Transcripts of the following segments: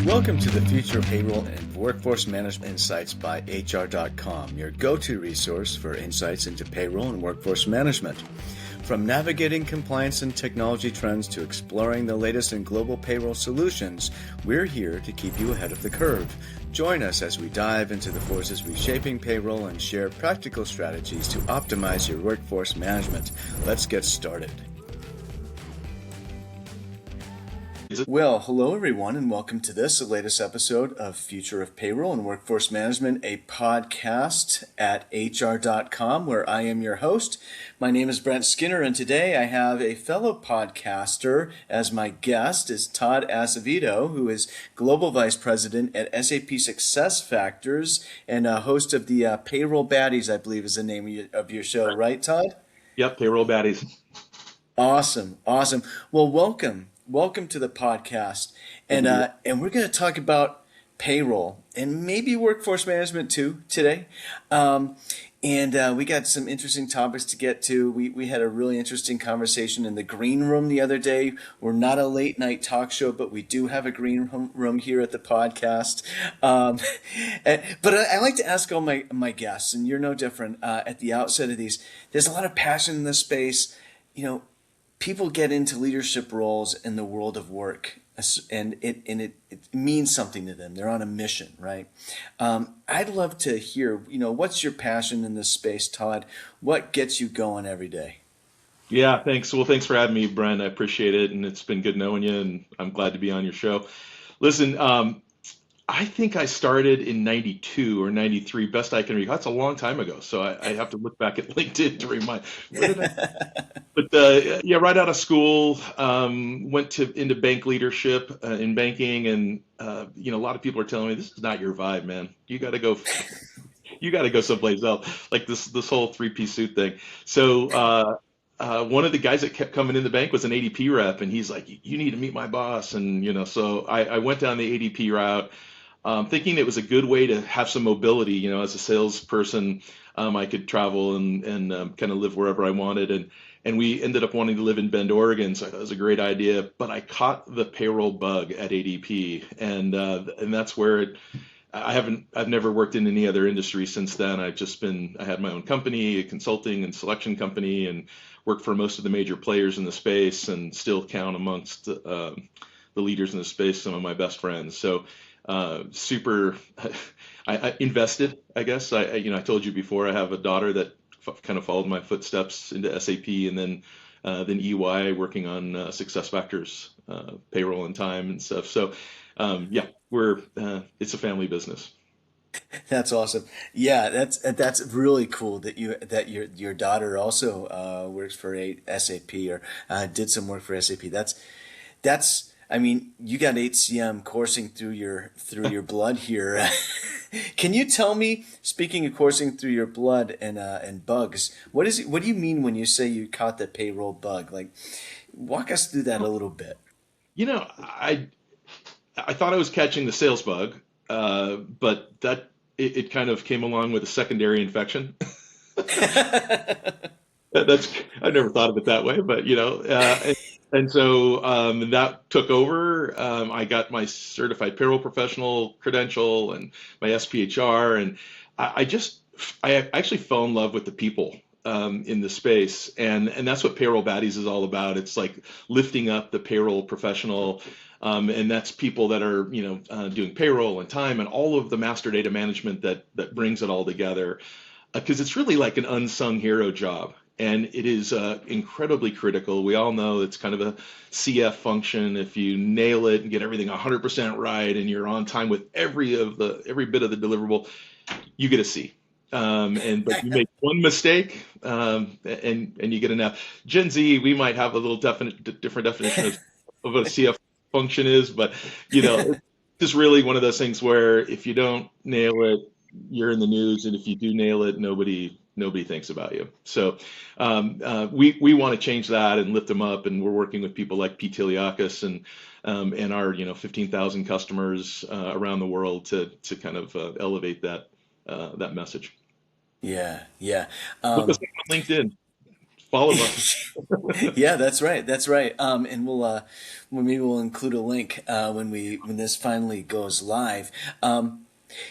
Welcome to the future of payroll and workforce management insights by HR.com, your go-to resource for insights into payroll and workforce management. From navigating compliance and technology trends to exploring the latest in global payroll solutions, we're here to keep you ahead of the curve. Join us as we dive into the forces reshaping payroll and share practical strategies to optimize your workforce management. Let's get started. Well, hello everyone, and welcome to the latest episode of Future of Payroll and Workforce Management, a podcast at HR.com, where I am your host. My name is Brent Skinner, and today I have a fellow podcaster as my guest, is Todd Asevedo, who is Global Vice President at SAP SuccessFactors and a host of the PayrollBADIes, I believe is the name of your show, right, Todd? Yep, PayrollBADIes. Awesome. Well, welcome to the podcast, and we're going to talk about payroll and maybe workforce management too today. We got some interesting topics to get to. We had a really interesting conversation in the green room the other day. We're not a late night talk show, but we do have a green room here at the podcast. But I like to ask all my guests, and you're no different. At the outset of these, there's a lot of passion in this space. You know, people get into leadership roles in the world of work, and it means something to them. They're on a mission, right? I'd love to hear, what's your passion in this space, Todd? What gets you going every day? Yeah, thanks. Well, thanks for having me, Brent. I appreciate it, and it's been good knowing you, and I'm glad to be on your show. Listen, I think I started in 92 or 93, best I can recall. That's a long time ago, so I have to look back at LinkedIn to remind. But right out of school, went into bank leadership in banking, and a lot of people are telling me this is not your vibe, man. You got to go someplace else, like this whole three-piece suit thing. So one of the guys that kept coming in the bank was an ADP rep, and he's like, "You need to meet my boss," and so I went down the ADP route. Thinking it was a good way to have some mobility, as a salesperson, I could travel and kind of live wherever I wanted. And we ended up wanting to live in Bend, Oregon, so that was a great idea. But I caught the payroll bug at ADP, and that's where I've never worked in any other industry since then. I had my own company, a consulting and selection company, and worked for most of the major players in the space, and still count amongst the leaders in the space some of my best friends. So. I invested, I guess. I told you before, I have a daughter that kind of followed my footsteps into SAP, and then EY, working on SuccessFactors, payroll and time and stuff. So, it's a family business. That's awesome. Yeah, that's really cool that your daughter also works for SAP or did some work for SAP. That's. I mean, you got HCM coursing through your blood here. Can you tell me, speaking of coursing through your blood and bugs, what do you mean when you say you caught the payroll bug? Like, walk us through that a little bit. I thought I was catching the sales bug, but it kind of came along with a secondary infection. I've never thought of it that way, but and so that took over. I got my certified payroll professional credential and my SPHR, and I actually fell in love with the people in the space, and that's what PayrollBADIes is all about. It's like lifting up the payroll professional, and that's people that are doing payroll and time and all of the master data management that brings it all together, because it's really like an unsung hero job. And it is incredibly critical. We all know it's kind of a CF function. If you nail it and get everything 100% right, and you're on time with every bit of the deliverable, you get a C. But you make one mistake, and you get an F. Gen Z, we might have a little different definition of what a CF function is, but it's just really one of those things where if you don't nail it, you're in the news, and if you do nail it, nobody thinks about you. So we want to change that and lift them up, and we're working with people like Pete Tiliakis and our 15,000 customers around the world to kind of elevate that message. Yeah. Look us up on LinkedIn. follow up. Yeah, that's right. That's right. And maybe we'll include a link when this finally goes live.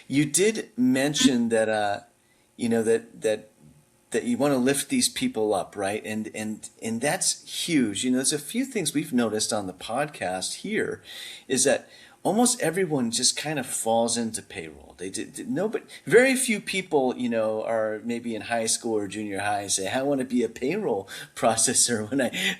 You did mention that you know that you want to lift these people up, right? And that's huge. You know, there's a few things we've noticed on the podcast here, is that almost everyone just kind of falls into payroll. They did no, but very few people, you know, are maybe in high school or junior high and say, "I want to be a payroll processor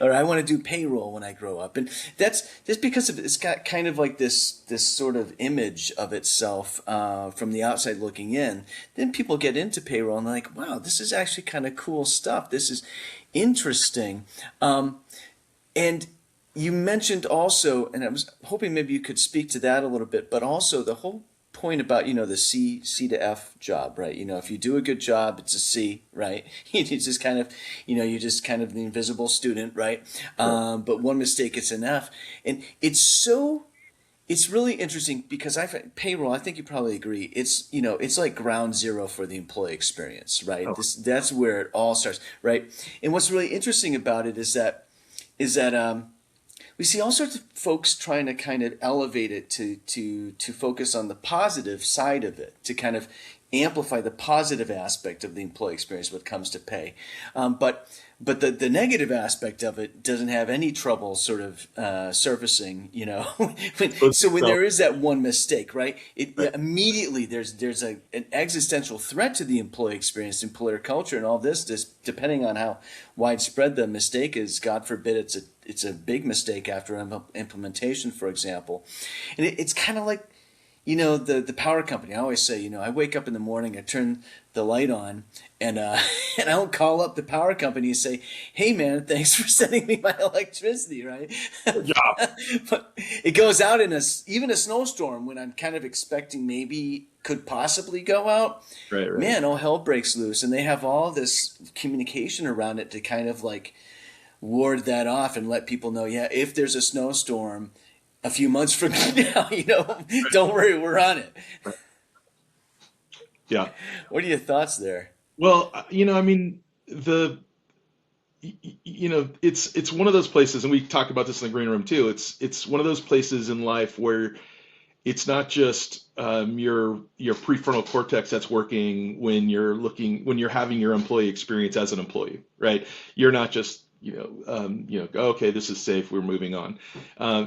or I want to do payroll when I grow up." And that's just because it's got kind of like this sort of image of itself from the outside looking in. Then people get into payroll and they're like, "Wow, this is actually kind of cool stuff. This is interesting." And you mentioned also, and I was hoping maybe you could speak to that a little bit, but also the whole point about, you know, the C to F job, right? You know, if you do a good job, it's a C, right? You just kind of, you know, you're just kind of the invisible student, right? Sure. But one mistake, it's an F. And it's really interesting because payroll, I think you probably agree. It's, you know, it's like ground zero for the employee experience, right? Oh, That's where it all starts, right? And what's really interesting about it is that we see all sorts of folks trying to kind of elevate it to focus on the positive side of it, to kind of amplify the positive aspect of the employee experience when it comes to pay. But the negative aspect of it doesn't have any trouble sort of surfacing, you know. So when so, there is that one mistake, right, it right. immediately there's an existential threat to the employee experience, employer culture, and all this. Just depending on how widespread the mistake is, God forbid it's a big mistake after implementation, for example, and it's kind of like, you know, the power company. I always say, you know, I wake up in the morning, I turn the light on, and and I don't call up the power company and say, "Hey, man, thanks for sending me my electricity," right? Yeah, But it goes out in even a snowstorm when I'm kind of expecting maybe could possibly go out. right, right. Man, all hell breaks loose, and they have all this communication around it to kind of like ward that off and let people know, yeah, if there's a snowstorm a few months from now, you know, don't worry, we're on it. Yeah. What are your thoughts there? Well, you know, I mean, you know, it's one of those places, and we talked about this in the green room too. It's one of those places in life where it's not just your prefrontal cortex that's working when you're having your employee experience as an employee, right? You're not just okay, this is safe, we're moving on.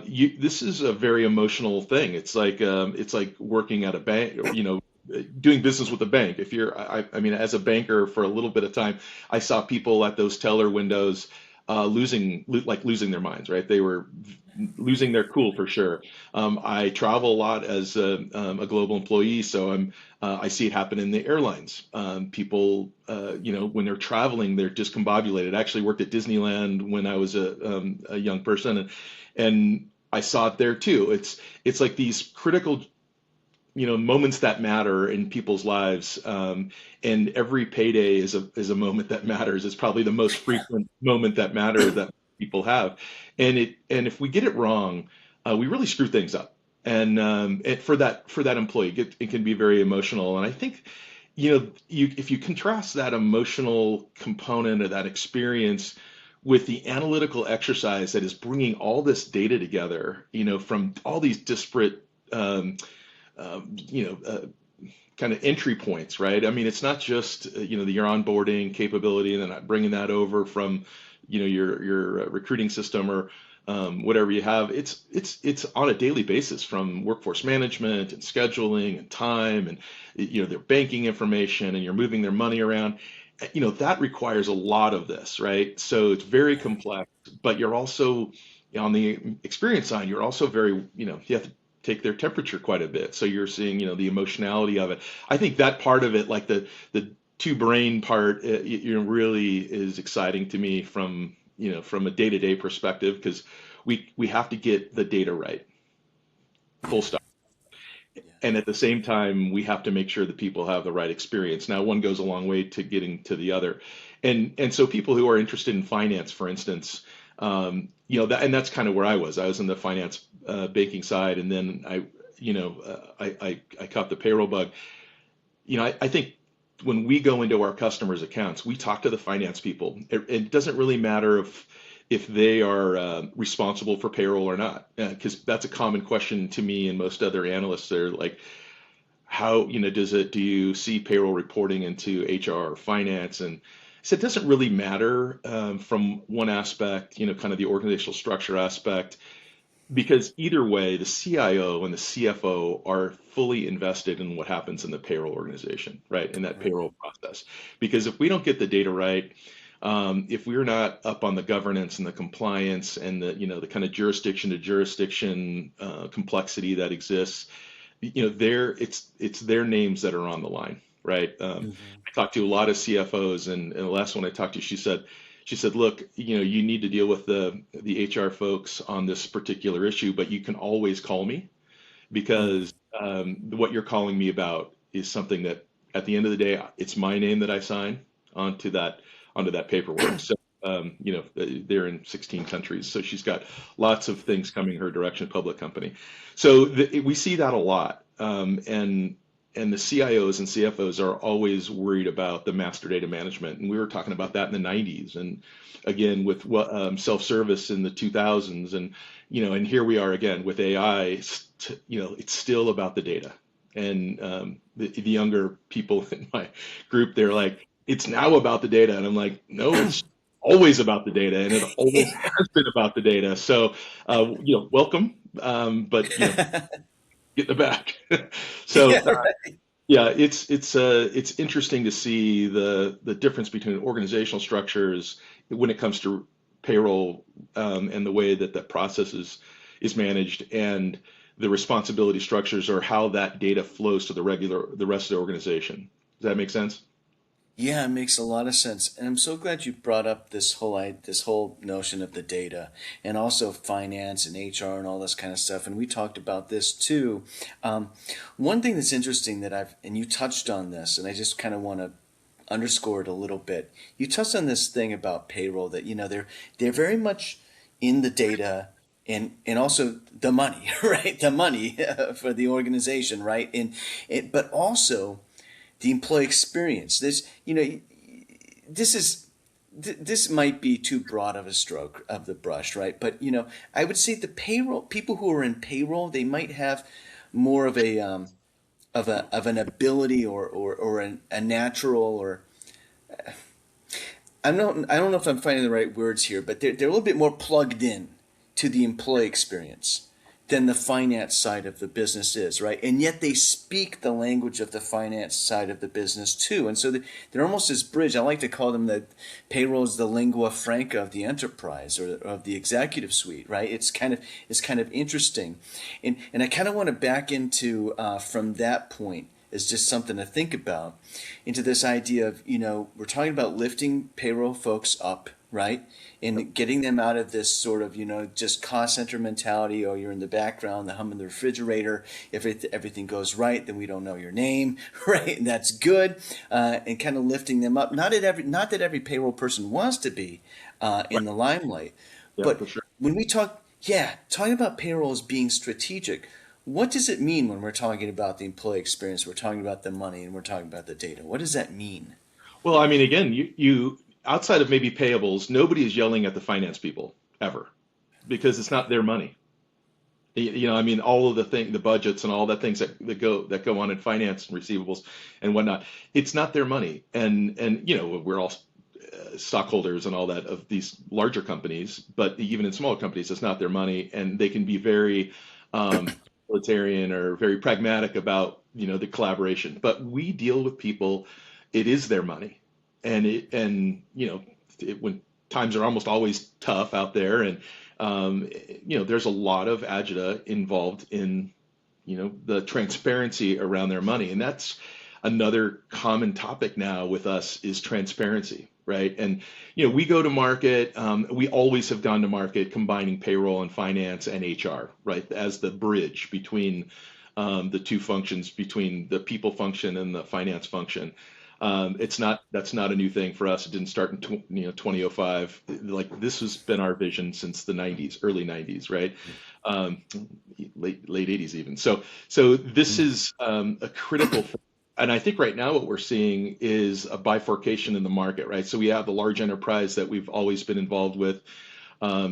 This is a very emotional thing. It's like working at a bank, you know, doing business with a bank. If you're, I mean, as a banker for a little bit of time, I saw people at those teller windows losing their minds, right? They were losing their cool for sure. I travel a lot as a global employee, so I see it happen in the airlines. People, you know, when they're traveling, they're discombobulated. I actually worked at Disneyland when I was a young person, and I saw it there too. It's like these critical, you know, moments that matter in people's lives, and every payday is a moment that matters. It's probably the most frequent moment that matter that people have, and if we get it wrong, we really screw things up. And for that employee, it can be very emotional. And I think, you know, if you contrast that emotional component of that experience with the analytical exercise that is bringing all this data together, you know, from all these disparate you know, kind of entry points, right? I mean, it's not just you know, your onboarding capability and then bringing that over from, you know, your recruiting system or whatever you have. It's on a daily basis, from workforce management and scheduling and time and, you know, their banking information, and you're moving their money around. You know, that requires a lot of this, right? So it's very complex, but you're also, on the experience side, you're also very, you know, you have to take their temperature quite a bit. So you're seeing, you know, the emotionality of it. I think that part of it, like the two brain part, you know, really is exciting to me from, you know, from a day-to-day perspective, because we have to get the data right, full Yeah, stop. yeah, And at the same time, we have to make sure that people have the right experience. Now, one goes a long way to getting to the other. And so people who are interested in finance, for instance, you know, and that's kind of where I was. I was in the finance banking side, and then I caught the payroll bug. You know, I think when we go into our customers' accounts, we talk to the finance people. It doesn't really matter if they are responsible for payroll or not, because that's a common question to me and most other analysts. They're like, how, do you see payroll reporting into HR or finance? And so it doesn't really matter from one aspect, kind of the organizational structure aspect, because either way, the CIO and the CFO are fully invested in what happens in the payroll organization, right? In that Right. payroll process. Because if we don't get the data right, if we're not up on the governance and the compliance and the kind of jurisdiction to jurisdiction complexity that exists, it's their names that are on the line, right? Hmm. I talked to a lot of CFOs, and the last one I talked to, she said, look, you need to deal with the HR folks on this particular issue, but you can always call me because what you're calling me about is something that at the end of the day, it's my name that I sign onto that paperwork. So, they're in 16 countries, so she's got lots of things coming her direction, public company. So we see that a lot, and the CIOs and CFOs are always worried about the master data management, and we were talking about that in the 90s, and again with self-service in the 2000s, and here we are again with AI. It's still about the data, and the younger people in my group, they're like, it's now about the data, and I'm like, no, it's always about the data, and it always has been about the data. So, welcome, but get in the back. So, Yeah, right. yeah, it's interesting to see the difference between organizational structures when it comes to payroll, and the way that that process is managed, and the responsibility structures, or how that data flows to the rest of the organization. Does that make sense? Yeah, it makes a lot of sense, and I'm so glad you brought up this whole notion of the data, and also finance and HR and all this kind of stuff. And we talked about this too. Um, One thing that's interesting that and you touched on this, and I just kind of want to underscore it a little bit. You touched on this thing about payroll that they're very much in the data and also the money, right? The money for the organization, right? But also the employee experience. This is this might be too broad of a stroke of the brush, right? But I would say the payroll people who are in payroll, they might have more of an ability or a natural or I don't know if I'm finding the right words here, but they're a little bit more plugged in to the employee experience than the finance side of the business is, right? And yet they speak the language of the finance side of the business too. And so they're almost this bridge. I like to call them the payroll is the lingua franca of the enterprise or of the executive suite, right? It's kind of interesting. And I kind of want to back into from that point is just something to think about into this idea of, we're talking about lifting payroll folks up, right? And getting them out of this sort of, just cost center mentality, or you're in the background, the hum of the refrigerator. If everything goes right, then we don't know your name, right? And that's good. And kind of lifting them up. Not that every payroll person wants to be in the limelight, Yeah, but for sure. when we talking about payroll as being strategic, what does it mean when we're talking about the employee experience, we're talking about the money, and we're talking about the data? What does that mean? Well, I mean, again, you outside of maybe payables, nobody is yelling at the finance people ever, because it's not their money. I mean, all of the budgets and all the things that go on in finance and receivables and whatnot, it's not their money. And we're all stockholders and all that of these larger companies, but even in smaller companies, it's not their money, and they can be very utilitarian or very pragmatic about the collaboration. But we deal with people; it is their money, and when times are almost always tough out there, and there's a lot of agita involved in the transparency around their money, and that's another common topic now with us is transparency, right? And we go to market, we always have gone to market combining payroll and finance and HR, right, as the bridge between the two functions, between the people function and the finance function. That's not a new thing for us. It didn't start in 2005. Like, this has been our vision since the 90s, early 90s, right? Um, late 80s even. So this is a critical thing and I think right now what we're seeing is a bifurcation in the market, right? So we have the large enterprise that we've always been involved with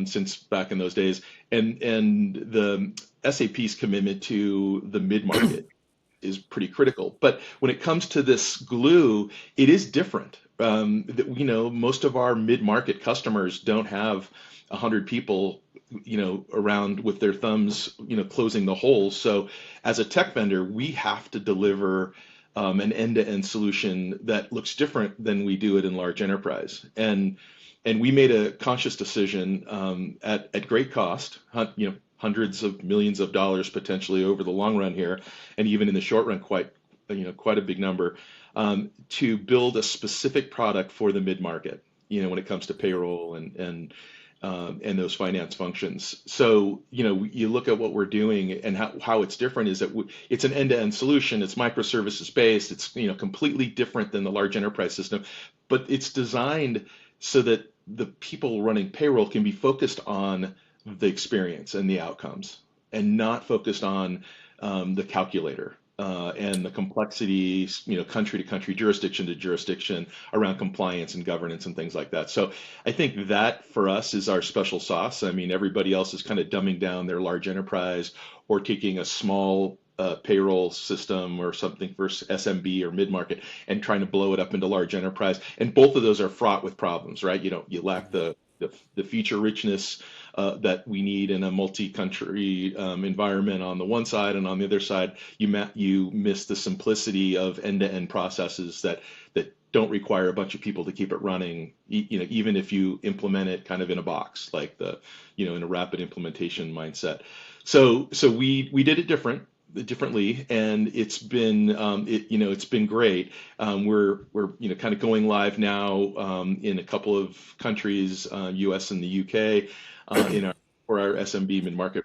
since back in those days, and the SAP's commitment to the mid-market is pretty critical. But when it comes to this glue, it is different. Most of our mid-market customers don't have 100 people, around with their thumbs, closing the holes. So as a tech vendor, we have to deliver an end-to-end solution that looks different than we do it in large enterprise. And we made a conscious decision at great cost, hundreds of millions of dollars potentially over the long run here, and even in the short run, quite a big number, to build a specific product for the mid market. When it comes to payroll and those finance functions. So you look at what we're doing and how it's different is that it's an end-to-end solution. It's microservices based. It's completely different than the large enterprise system, but it's designed so that the people running payroll can be focused on the experience and the outcomes and not focused on the calculator and the complexities, country to country, jurisdiction to jurisdiction around compliance and governance and things like that. So I think that for us is our special sauce. I mean, everybody else is kind of dumbing down their large enterprise or taking a small payroll system or something for SMB or mid-market and trying to blow it up into large enterprise. And both of those are fraught with problems, right? You lack the feature richness that we need in a multi-country environment on the one side, and on the other side, you miss the simplicity of end-to-end processes that don't require a bunch of people to keep it running. Even if you implement it kind of in a box, like in a rapid implementation mindset. So we did it differently, and it's been it's been great. We're kind of going live now in a couple of countries, US and the UK, for our SMB mid-market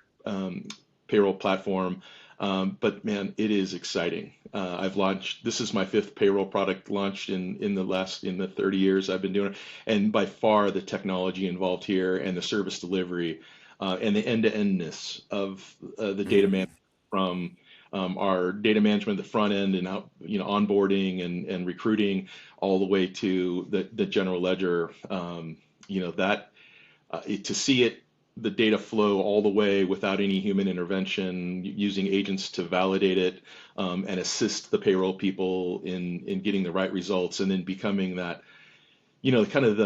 payroll platform. But man, it is exciting. This is my fifth payroll product launched in the 30 years I've been doing it, and by far the technology involved here and the service delivery and the end-to-endness of the data management from our data management, the front end, and out, onboarding and recruiting, all the way to the general ledger. To see the data flow all the way without any human intervention, using agents to validate it and assist the payroll people in getting the right results, and then becoming that, kind of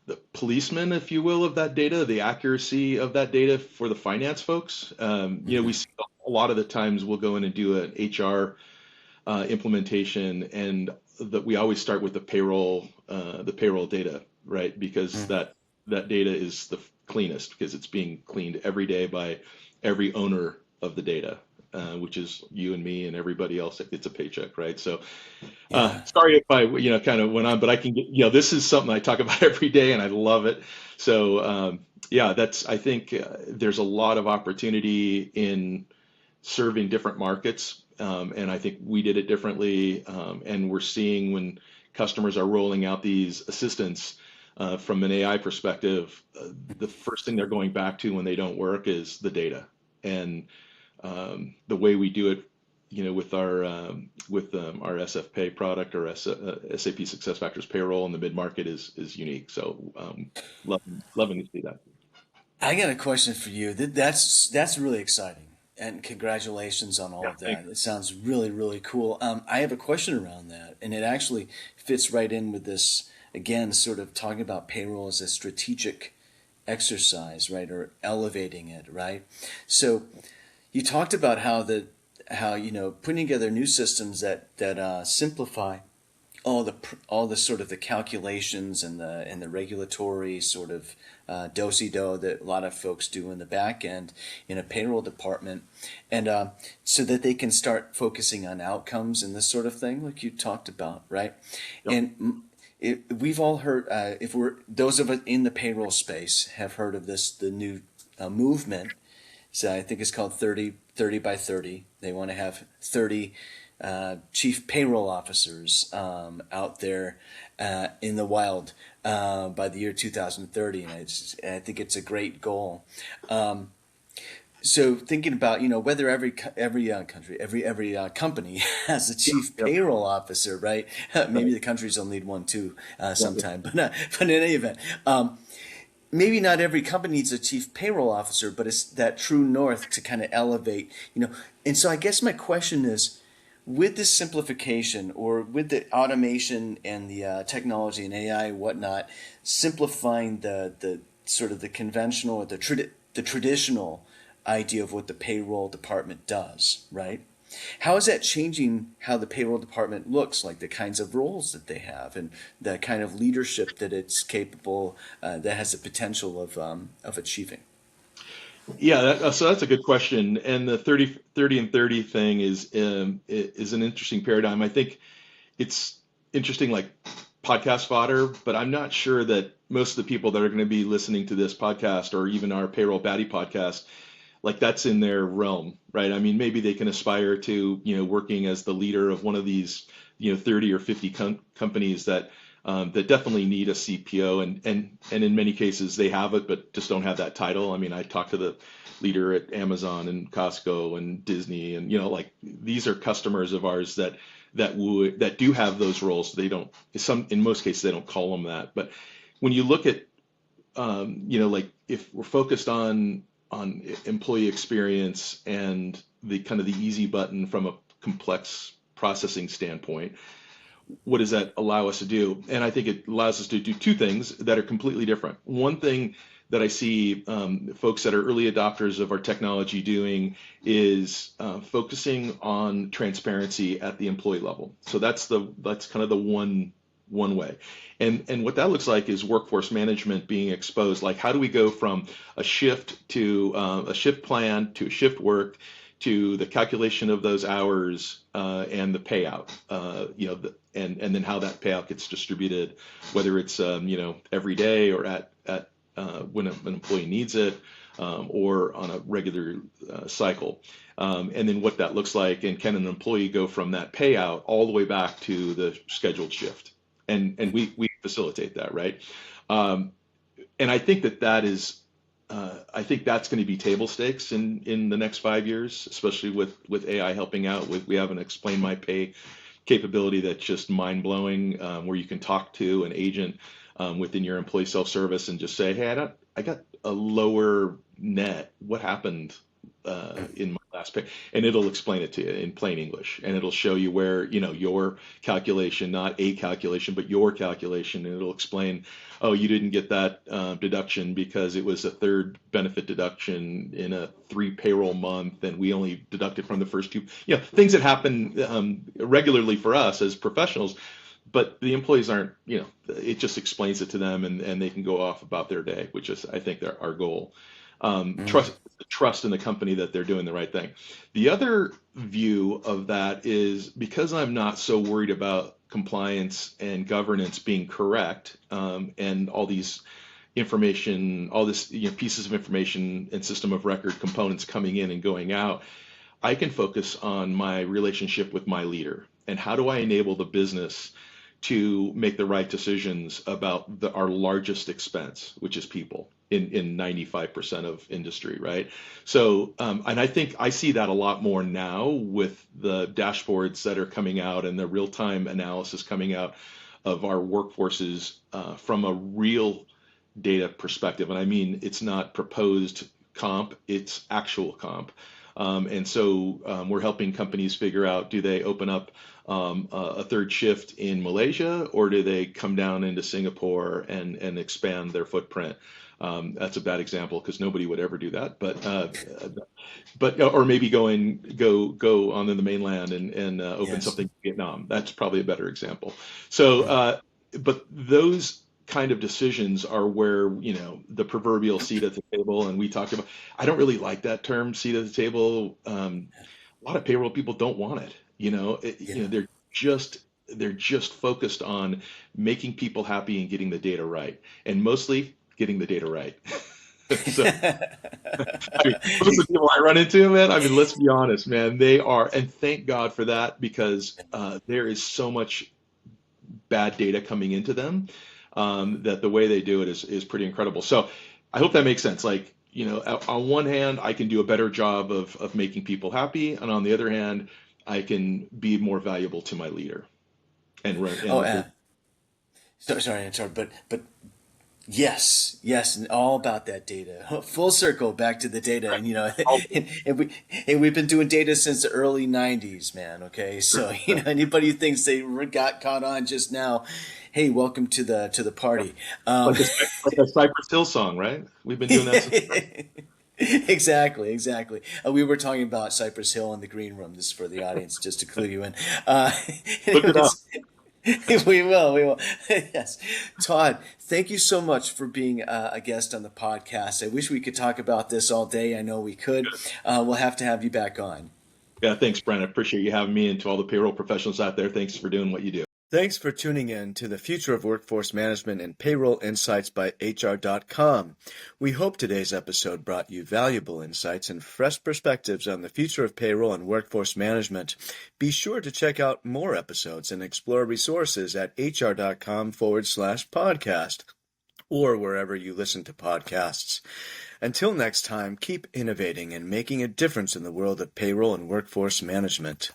the policeman, if you will, of that data, the accuracy of that data for the finance folks. We see a lot of the times we'll go in and do an HR implementation, and we always start with the payroll data, right? Because that data is the cleanest, because it's being cleaned every day by every owner of the data, which is you and me and everybody else that gets a paycheck, right? So, sorry if I, kind of went on, but I can get, this is something I talk about every day, and I love it. So, I think there's a lot of opportunity in serving different markets, and I think we did it differently, and we're seeing when customers are rolling out these assistants from an AI perspective, the first thing they're going back to when they don't work is the data. And the way we do it, with our SF Pay product, or SAP SuccessFactors Payroll in the mid market is unique. So loving to see that. I got a question for you. That's really exciting, and congratulations on all of that. Thanks. It sounds really, really cool. I have a question around that, and it actually fits right in with this, again, sort of talking about payroll as a strategic exercise, right, or elevating it, right? So you talked about how putting together new systems that simplify all the sort of the calculations and the regulatory sort of do-si-do that a lot of folks do in the back end in a payroll department, and so that they can start focusing on outcomes and this sort of thing, like you talked about, right? Yep. And we've all heard, those of us in the payroll space have heard of the new movement. So I think it's called 30 by 30. They want to have 30 chief payroll officers out there in the wild by the year 2030, and I think it's a great goal. So thinking about, whether every company has a chief Yep. payroll officer, right? Maybe Right. the countries will need one too Yep. sometime. But in any event, maybe not every company needs a chief payroll officer, but it's that true north to kind of elevate, And so I guess my question is, with this simplification or with the automation and the technology and AI and whatnot, simplifying the sort of the conventional or the traditional idea of what the payroll department does, right? How is that changing how the payroll department looks, like the kinds of roles that they have and the kind of leadership that it's capable, that has the potential of achieving? Yeah, so that's a good question. And the 30 and 30 thing is an interesting paradigm. I think it's interesting, like podcast fodder, but I'm not sure that most of the people that are going to be listening to this podcast or even our Payroll Baddie podcast, like that's in their realm, right? I mean, maybe they can aspire to, working as the leader of one of these, 30 or 50 companies that definitely need a CPO, and in many cases they have it, but just don't have that title. I mean, I talked to the leader at Amazon and Costco and Disney, and like these are customers of ours that do have those roles. They don't, in most cases they don't call them that, but when you look at like if we're focused on employee experience and the kind of the easy button from a complex processing standpoint, what does that allow us to do? And I think it allows us to do two things that are completely different. One thing that I see folks that are early adopters of our technology doing is focusing on transparency at the employee level. So that's kind of the one way. And what that looks like is workforce management being exposed. Like, how do we go from a shift to a shift plan to a shift work to the calculation of those hours and the payout, and then how that payout gets distributed, whether it's every day or at when an employee needs it, or on a regular cycle, and then what that looks like, and can an employee go from that payout all the way back to the scheduled shift, and we facilitate that, right? And I think that is I think that's going to be table stakes in the next 5 years, especially with AI helping out. We have an Explain My Pay capability that's just mind blowing, where you can talk to an agent within your employee self service and just say, "Hey, I got a lower net. What happened in my last pay?" And it'll explain it to you in plain English, and it'll show you where your calculation, not a calculation, but your calculation, and it'll explain, oh, you didn't get that deduction because it was a third benefit deduction in a 3 payroll month, and we only deducted from the first 2. Things that happen regularly for us as professionals, but the employees aren't. It just explains it to them, and they can go off about their day, which is, I think, our goal. Mm. Trust in the company that they're doing the right thing. The other view of that is, because I'm not so worried about compliance and governance being correct, and all these information, all this pieces of information and system of record components coming in and going out, I can focus on my relationship with my leader and how do I enable the business to make the right decisions about our largest expense, which is people in 95% of industry, right? So, and I think I see that a lot more now with the dashboards that are coming out and the real-time analysis coming out of our workforces from a real data perspective. And I mean, it's not proposed comp, it's actual comp. And so we're helping companies figure out, do they open up a third shift in Malaysia, or do they come down into Singapore and expand their footprint? That's a bad example because nobody would ever do that. But or maybe go on in the mainland and open Yes. something in Vietnam. That's probably a better example. So, but those kind of decisions are where the proverbial seat at the table, and we talked about. I don't really like that term, seat at the table. A lot of payroll people don't want it. Yeah. They're just focused on making people happy and getting the data right, and mostly getting the data right. So, I mean, most of the people I run into, man, I mean, let's be honest, man, they are, and thank God for that, because there is so much bad data coming into them, that the way they do it is pretty incredible. So I hope that makes sense. Like, on one hand, I can do a better job of making people happy, and on the other hand, I can be more valuable to my leader and run Oh, and sorry, but yes, yes, and all about that data. Full circle back to the data, and we've been doing data since the early '90s, man. Okay, so anybody who thinks they got caught on just now, hey, welcome to the party. like a Cypress Hill song, right? We've been doing that since. Exactly, exactly. We were talking about Cypress Hill in the green room. This is for the audience, just to clue you in. Look it up. Anyways, we will. Yes. Todd, thank you so much for being a guest on the podcast. I wish we could talk about this all day. I know we could. We'll have to have you back on. Yeah, thanks, Brent. I appreciate you having me, and to all the payroll professionals out there, thanks for doing what you do. Thanks for tuning in to the Future of Workforce Management and Payroll Insights by HR.com. We hope today's episode brought you valuable insights and fresh perspectives on the future of payroll and workforce management. Be sure to check out more episodes and explore resources at HR.com/podcast or wherever you listen to podcasts. Until next time, keep innovating and making a difference in the world of payroll and workforce management.